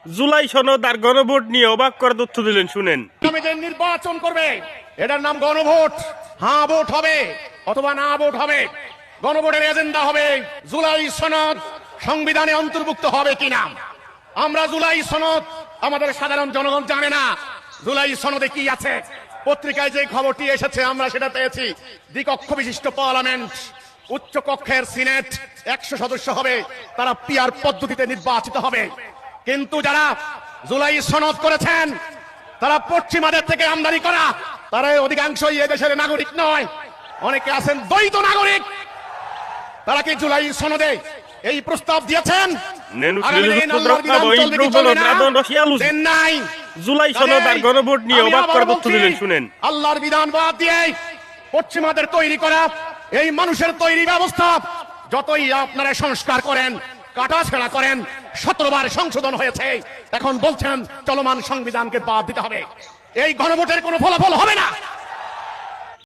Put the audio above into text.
জুলাই সনদ আর গণভোট নিয়ে অবাক করার তথ্য দিলেন, শুনেন। নির্বাচন করবে, এটার নাম গণভোট। হ্যাঁ ভোট হবে অথবা না ভোট হবে। গণভোটের এজেন্ডা হবে জুলাই সনদ সংবিধানে অন্তর্ভুক্ত হবে কিনা। আমরা জুলাই সনদ, আমাদের সাধারণ জনগণ জানে না জুলাই সনদে কি আছে। পত্রিকায় যে খবরটি এসেছে আমরা সেটা পেয়েছি। দ্বিকক্ষ বিশিষ্ট পার্লামেন্ট, উচ্চ কক্ষের সিনেট 100 সদস্য হবে, তারা পিআর পদ্ধতিতে নির্বাচিত হবে। কিন্তু যারা জুলাই সনদ করেছেন তারা পশ্চিমাদের থেকে আমদানি করা, তারা অধিকাংশই এদেশের নাগরিক নয়, অনেকে আছেন দ্বৈত নাগরিক। তারা কি জুলাই সনদে এই প্রস্তাব দিয়েছেন? জুলাই সনদ আর গণভোট নিয়ে অবাক করার তথ্য দিলেন, শুনেন। আল্লাহর বিধান বাদ দিয়ে পশ্চিমাদের তৈরি করা এই মানুষের তৈরি ব্যবস্থা যতই আপনারা সংস্কার করেন, কাটাছেড়া করেন, 17 বার সংশোধন হয়েছে, এখন বলছেন চলমান সংবিধানকে বাদ দিতে হবে। এই গণভোটের কোনো ফলাফল হবে না।